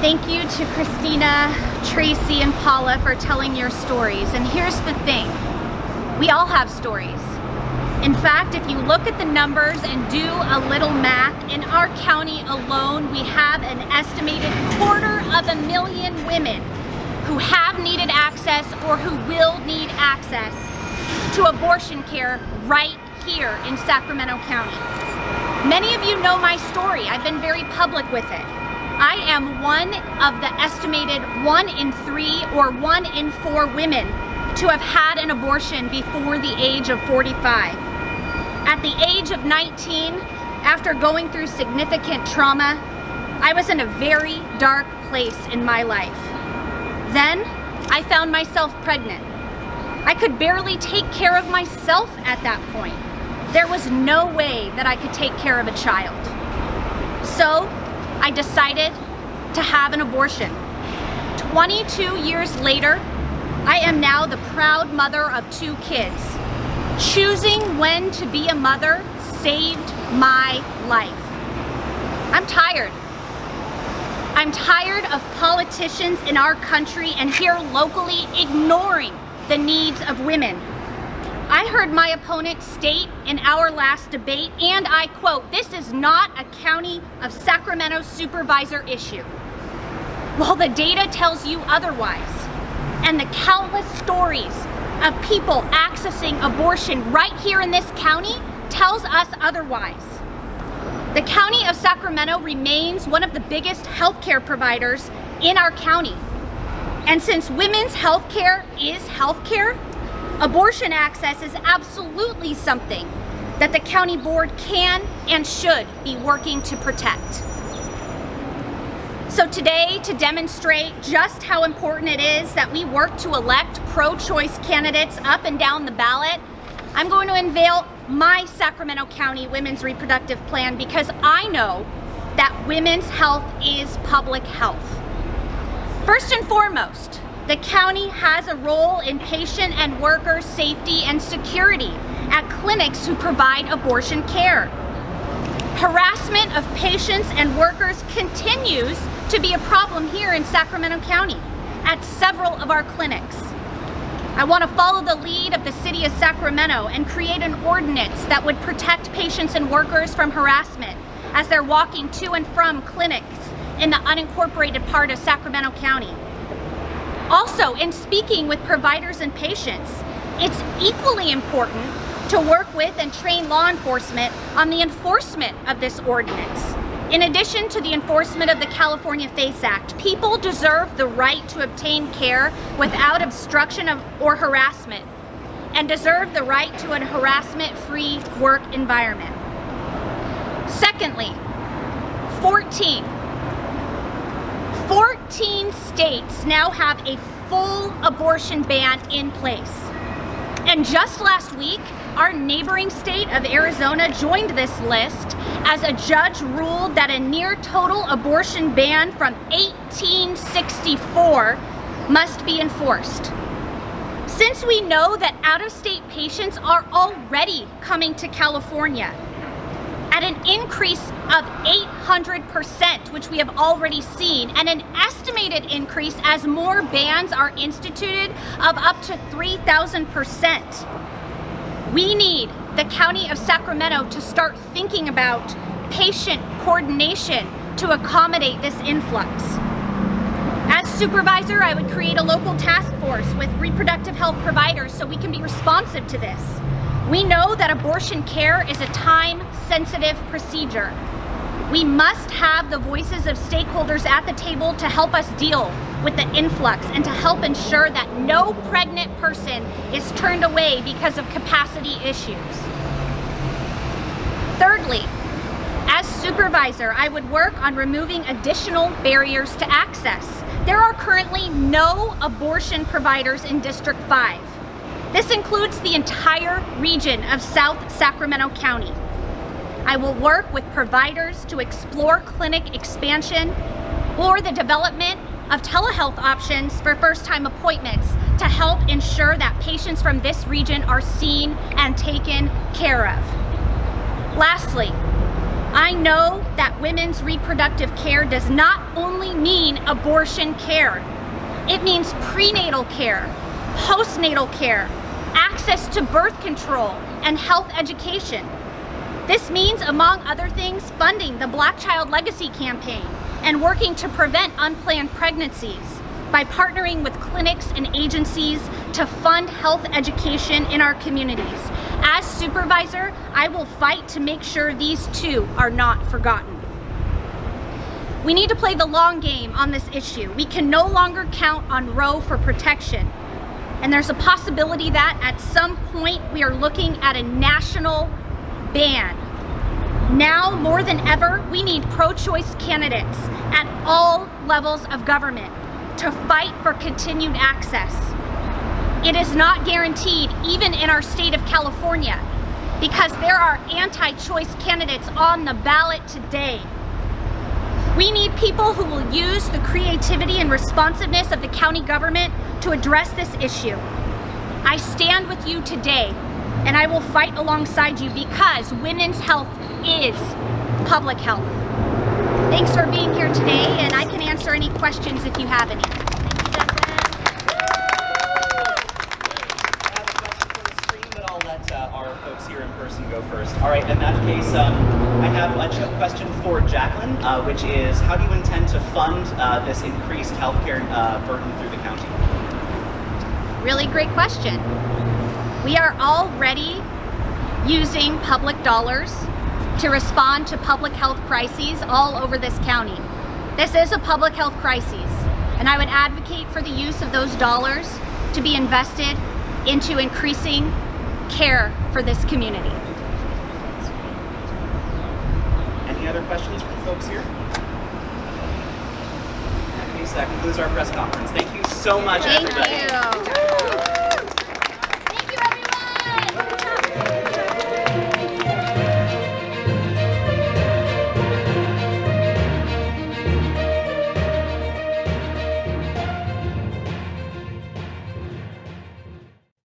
Thank you to Christina, Tracy, and Paula for telling your stories. And here's the thing, we all have stories. In fact, if you look at the numbers and do a little math, in our county alone, we have an estimated 250,000 women who have needed access or who will need access to abortion care right here in Sacramento County. Many of you know my story. I've been very public with it. I am one of the estimated 1 in 3 or 1 in 4 women to have had an abortion before the age of 45. At the age of 19, after going through significant trauma, I was in a very dark place in my life. Then, I found myself pregnant. I could barely take care of myself at that point. There was no way that I could take care of a child. So, I decided to have an abortion. 22 years later, I am now the proud mother of 2 kids. Choosing when to be a mother saved my life. I'm tired. I'm tired of politicians in our country and here locally ignoring the needs of women. I heard my opponent state in our last debate, and I quote, "This is not a County of Sacramento Supervisor issue." Well, the data tells you otherwise. And the countless stories of people accessing abortion right here in this county tells us otherwise. The County of Sacramento remains one of the biggest healthcare providers in our county. And since women's healthcare is healthcare, abortion access is absolutely something that the county board can and should be working to protect. So today, to demonstrate just how important it is that we work to elect pro-choice candidates up and down the ballot, I'm going to unveil my Sacramento County Women's Reproductive Plan because I know that women's health is public health. First and foremost, the county has a role in patient and worker safety and security at clinics who provide abortion care. Harassment of patients and workers continues to be a problem here in Sacramento County at several of our clinics. I want to follow the lead of the city of Sacramento and create an ordinance that would protect patients and workers from harassment as they're walking to and from clinics in the unincorporated part of Sacramento County. Also, in speaking with providers and patients, it's equally important to work with and train law enforcement on the enforcement of this ordinance. In addition to the enforcement of the California FACE Act, people deserve the right to obtain care without obstruction or harassment, and deserve the right to a harassment-free work environment. Secondly, 14 states now have a full abortion ban in place. And just last week, our neighboring state of Arizona joined this list as a judge ruled that a near total abortion ban from 1864 must be enforced. Since we know that out-of-state patients are already coming to California at an increase of 800%, which we have already seen, and an estimated increase as more bans are instituted of up to 3,000%. We need the County of Sacramento to start thinking about patient coordination to accommodate this influx. As supervisor, I would create a local task force with reproductive health providers so we can be responsive to this. We know that abortion care is a time-sensitive procedure. We must have the voices of stakeholders at the table to help us deal with the influx and to help ensure that no pregnant person is turned away because of capacity issues. Thirdly, as supervisor, I would work on removing additional barriers to access. There are currently no abortion providers in District 5. This includes the entire region of South Sacramento County. I will work with providers to explore clinic expansion or the development of telehealth options for first-time appointments to help ensure that patients from this region are seen and taken care of. Lastly, I know that women's reproductive care does not only mean abortion care. It means prenatal care, postnatal care, access to birth control, and health education. This means, among other things, funding the Black Child Legacy Campaign and working to prevent unplanned pregnancies by partnering with clinics and agencies to fund health education in our communities. As supervisor, I will fight to make sure these too are not forgotten. We need to play the long game on this issue. We can no longer count on Roe for protection. And there's a possibility that at some point we are looking at a national ban. Now more than ever, we need pro-choice candidates at all levels of government to fight for continued access. It is not guaranteed even in our state of California because there are anti-choice candidates on the ballot today. We need people who will use the creativity and responsiveness of the county government to address this issue. I stand with you today, and I will fight alongside you because women's health is public health. Thanks for being here today, and I can answer any questions if you have any. Thank you, Jaclyn. I have a question from the screen, but I'll let our folks here in person go first. All right, in that case, I have a question for Jaclyn, which is, how do you intend to fund this increased healthcare burden through the county? Really great question. We are already using public dollars to respond to public health crises all over this county. This is a public health crisis, and I would advocate for the use of those dollars to be invested into increasing care for this community. Any other questions from folks here? In that case, that concludes our press conference. Thank you so much, everybody. Thank you.